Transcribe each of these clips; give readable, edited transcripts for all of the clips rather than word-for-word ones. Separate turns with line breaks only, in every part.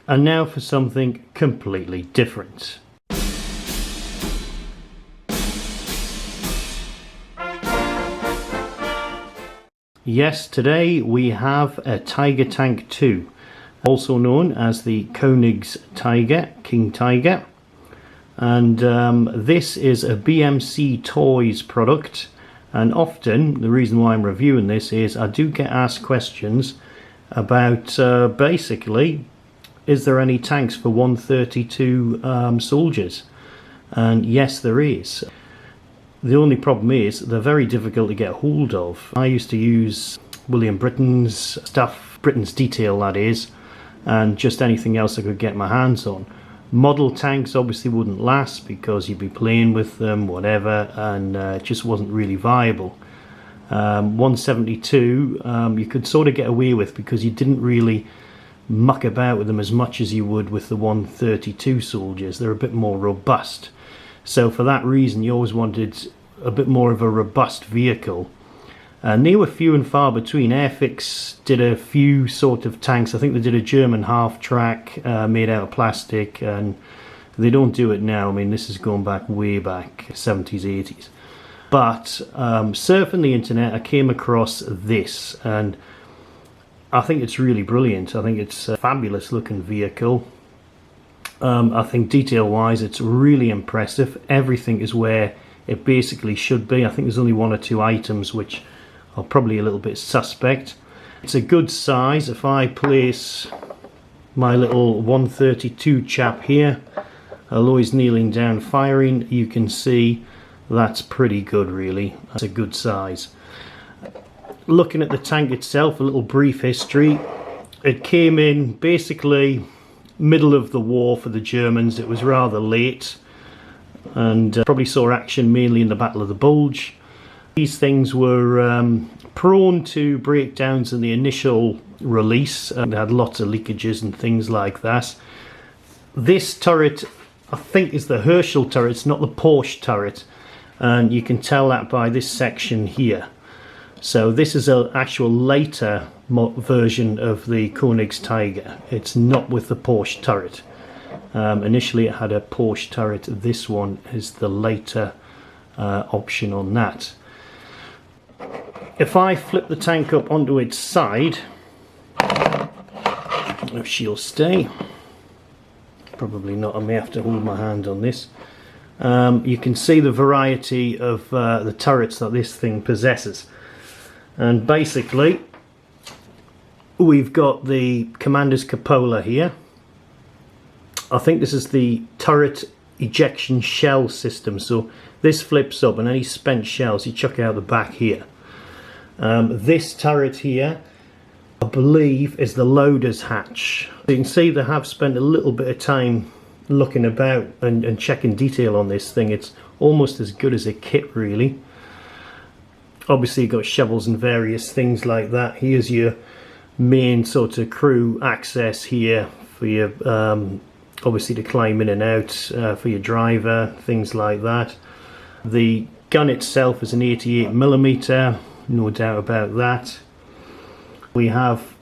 And now for something completely different. Yes, today we have a Tiger Tank 2, also known as the Konigstiger, King Tiger. And this is a BMC Toys product. And often, the reason why I'm reviewing this is I do get asked questions about basically, is there any tanks for 132 soldiers? And yes, there is. The only problem is they're very difficult to get hold of. I used to use William Britain's stuff, Britain's detail that is, and just anything else I could get my hands on. Model tanks obviously wouldn't last because you'd be playing with them, whatever, and it just wasn't really viable. 172 you could sort of get away with because you didn't really muck about with them as much as you would with the 132 soldiers. They're a bit more robust. So for that reason you always wanted a bit more of a robust vehicle. And they were few and far between. Airfix did a few sort of tanks. I think they did a German half-track made out of plastic, and they don't do it now. I mean, this is going back way back, 70s, 80s. But surfing the internet, I came across this, and I think it's really brilliant. I think it's a fabulous looking vehicle. I think detail-wise, it's really impressive. Everything is where it basically should be. I think there's only one or two items which are probably a little bit suspect. It's a good size. If I place my little 132 chap here, although he's kneeling down firing, you can see that's pretty good really. That's a good size. Looking at the tank itself, a little brief history. It came in basically middle of the war for the Germans. It was rather late and probably saw action mainly in the Battle of the Bulge. These things were prone to breakdowns in the initial release, and they had lots of leakages and things like that. This turret, I think, is the Herschel turret, it's not the Porsche turret, and you can tell that by this section here. So this is an actual later version of the Konigstiger. It's not with the Porsche turret. Initially it had a Porsche turret. This one is the later option on that. If I flip the tank up onto its side, if she'll stay, probably not, I may have to hold my hand on this. You can see the variety of the turrets that this thing possesses. And basically we've got the commander's cupola here. I think this is the turret ejection shell system, so this flips up and any spent shells you chuck out the back here. This turret here I believe is the loader's hatch. So you can see they have spent a little bit of time looking about and checking detail on this thing. It's almost as good as a kit really. Obviously you've got shovels and various things like that. Here's your main sort of crew access here for your obviously to climb in and out, for your driver, things like that. The gun itself is an 88mm, no doubt about that. We have,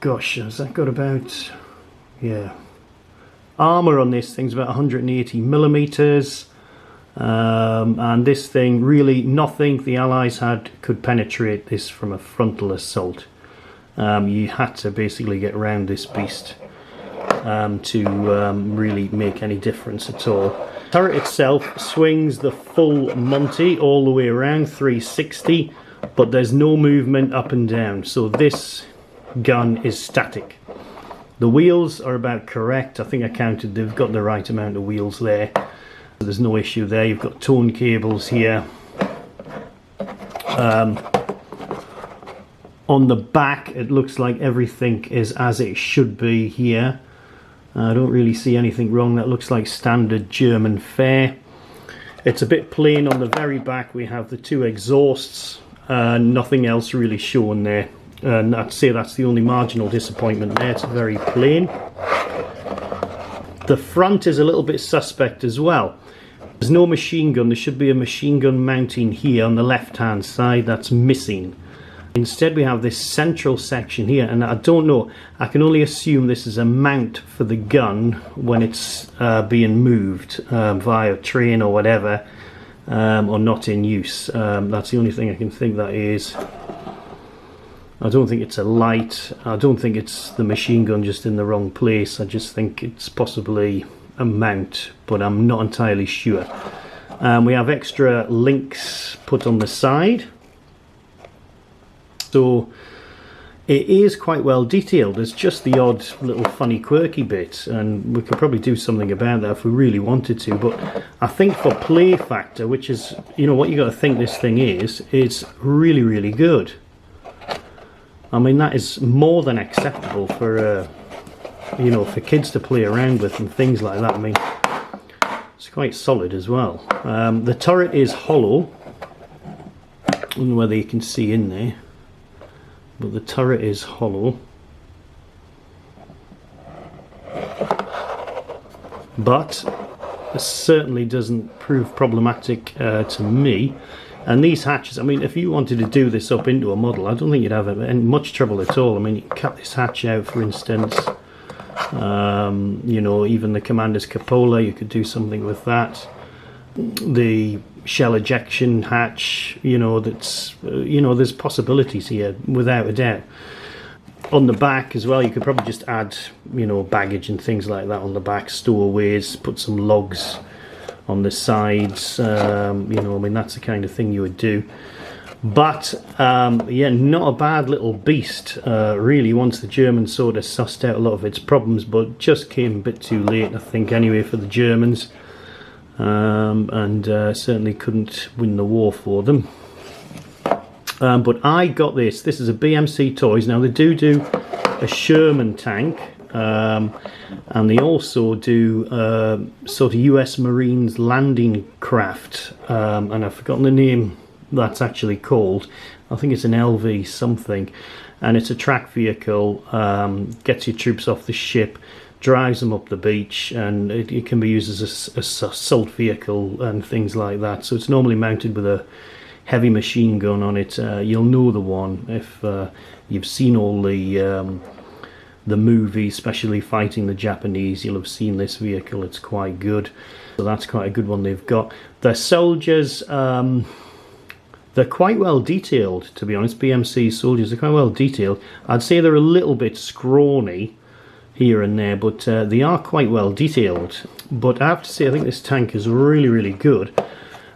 gosh, has that got about, yeah, armour on this thing's about 180mm. And this thing, really nothing the Allies had could penetrate this from a frontal assault. You had to basically get around this beast to really make any difference at all. The turret itself swings the full Monty all the way around, 360, but there's no movement up and down, so this gun is static. The wheels are about correct. I think I counted, they've got the right amount of wheels there. There's no issue there. You've got tone cables here. On the back it looks like everything is as it should be here. I don't really see anything wrong. That looks like standard German fare. It's a bit plain on the very back. We have the two exhausts, nothing else really shown there, and I'd say that's the only marginal disappointment there. It's very plain. The front is a little bit suspect as well. There's no machine gun. There should be a machine gun mounting here on the left hand side. That's missing. Instead we have this central section here, and I don't know, I can only assume this is a mount for the gun when it's being moved via train or whatever, or not in use. That's the only thing I can think that is. I don't think it's a light, I don't think it's the machine gun just in the wrong place, I just think it's possibly a mount, but I'm not entirely sure. We have extra links put on the side. So it is quite well detailed. There's just the odd little funny quirky bit, and we could probably do something about that if we really wanted to, but I think for play factor, which is, you know, what you got to think this thing is, it's really, really good. I mean, that is more than acceptable for you know, for kids to play around with and things like that. I mean, it's quite solid as well. The turret is hollow. I don't know whether you can see in there, but the turret is hollow, but it certainly doesn't prove problematic to me. And these hatches, I mean, if you wanted to do this up into a model, I don't think you'd have much trouble at all. I mean, you can cut this hatch out, for instance. You know, even the commander's cupola, you could do something with that. The shell ejection hatch, you know, that's, you know, there's possibilities here without a doubt. On the back as well, you could probably just add, you know, baggage and things like that on the back, stowaways, put some logs on the sides, you know, I mean, that's the kind of thing you would do. But yeah, not a bad little beast, really, once the Germans sort of sussed out a lot of its problems, but just came a bit too late, I think, anyway, for the Germans. And certainly couldn't win the war for them. But I got this. This is a BMC Toys. Now, they do a Sherman tank, and they also do sort of US Marines landing craft, and I've forgotten the name that's actually called. I think it's an LV something, and it's a track vehicle, gets your troops off the ship, drives them up the beach, and it can be used as a assault vehicle and things like that. So it's normally mounted with a heavy machine gun on it. You'll know the one if you've seen all the movies, especially Fighting the Japanese. You'll have seen this vehicle. It's quite good. So that's quite a good one they've got. The soldiers, they're quite well detailed, to be honest. BMC soldiers are quite well detailed. I'd say they're a little bit scrawny here and there, but they are quite well detailed. But I have to say, I think this tank is really, really good.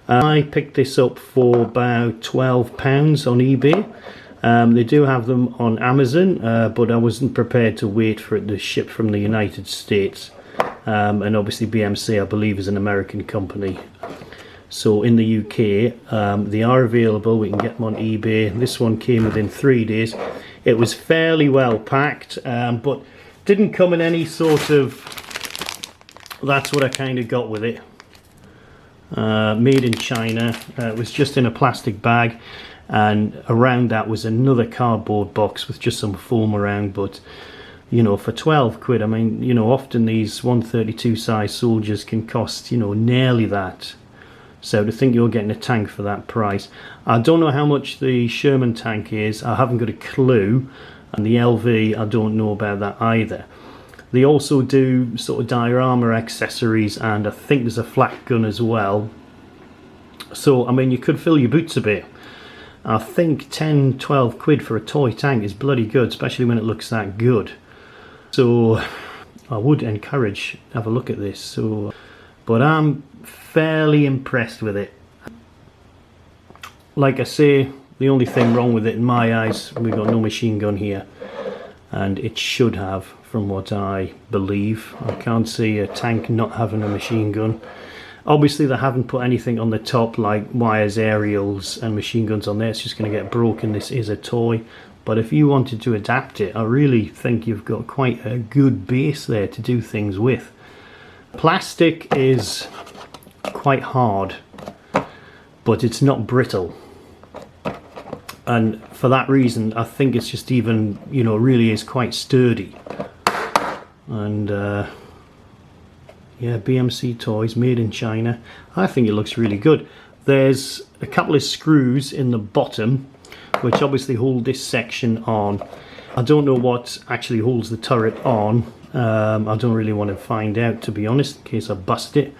I picked this up for about £12 on eBay. They do have them on Amazon, but I wasn't prepared to wait for it to ship from the United States. And obviously BMC, I believe, is an American company. So in the UK, they are available. We can get them on eBay. This one came within 3 days. It was fairly well packed, but didn't come in any sort of... That's what I kind of got with it. Made in China. It was just in a plastic bag, and around that was another cardboard box with just some foam around. But you know, for 12 quid, I mean, you know, often these 132 size soldiers can cost, you know, nearly that. So to think you're getting a tank for that price. I don't know how much the Sherman tank is. I haven't got a clue. And the LV, I don't know about that either. They also do sort of diorama accessories, and I think there's a flak gun as well. So, I mean, you could fill your boots a bit. I think 10, 12 quid for a toy tank is bloody good, especially when it looks that good. So, I would encourage, have a look at this. So, but I'm fairly impressed with it. Like I say, the only thing wrong with it in my eyes, we've got no machine gun here. And it should have, from what I believe. I can't see a tank not having a machine gun. Obviously they haven't put anything on the top like wires, aerials and machine guns on there. It's just going to get broken. This is a toy. But if you wanted to adapt it, I really think you've got quite a good base there to do things with. Plastic is quite hard, but it's not brittle. And for that reason, I think it's just even, you know, really is quite sturdy. And yeah, BMC Toys, made in China. I think it looks really good. There's a couple of screws in the bottom which obviously hold this section on. I don't know what actually holds the turret on. I don't really want to find out, to be honest, in case I bust it.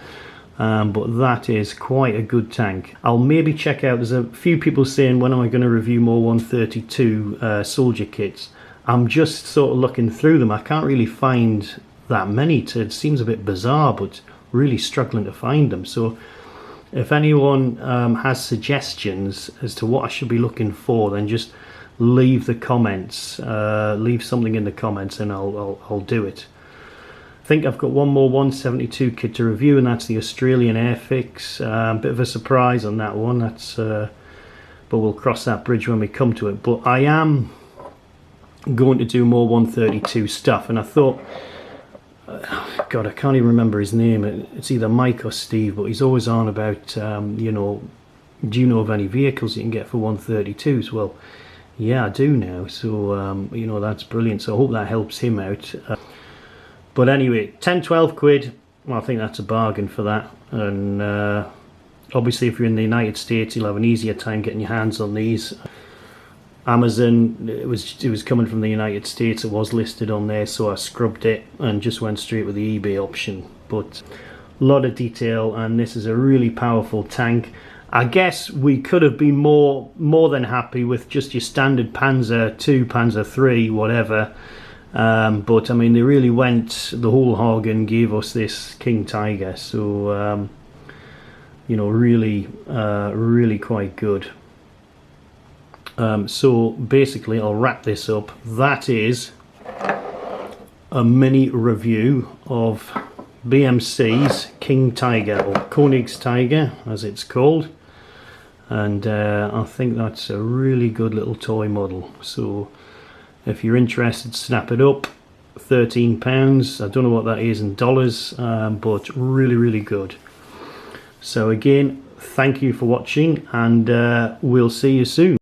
But that is quite a good tank. I'll maybe check out, there's a few people saying when am I going to review more 132 soldier kits. I'm just sort of looking through them. I can't really find that many. It seems a bit bizarre, but really struggling to find them. So if anyone has suggestions as to what I should be looking for, then just leave the comments, leave something in the comments, and I'll do it. I think I've got one more 172 kit to review, and that's the Australian Airfix. Bit of a surprise on that one. That's but we'll cross that bridge when we come to it. But I am going to do more 132 stuff, and I thought, God, I can't even remember his name. It's either Mike or Steve, but he's always on about, you know, do you know of any vehicles you can get for 132s? Well, yeah, I do now. So, you know, that's brilliant. So I hope that helps him out. But anyway, 10-12 quid. Well, I think that's a bargain for that. And obviously, if you're in the United States, you'll have an easier time getting your hands on these. Amazon, it was coming from the United States, it was listed on there, so I scrubbed it and just went straight with the eBay option. But a lot of detail, and this is a really powerful tank. I guess we could have been more than happy with just your standard Panzer II, Panzer III, whatever. But I mean, they really went the whole hog and gave us this Konigstiger, so you know, really quite good. So basically, I'll wrap this up. That is a mini review of BMC's Konigstiger, or Konigstiger as it's called, and I think that's a really good little toy model. So if you're interested, snap it up. £13. I don't know what that is in dollars, but really good. So again, thank you for watching, and we'll see you soon.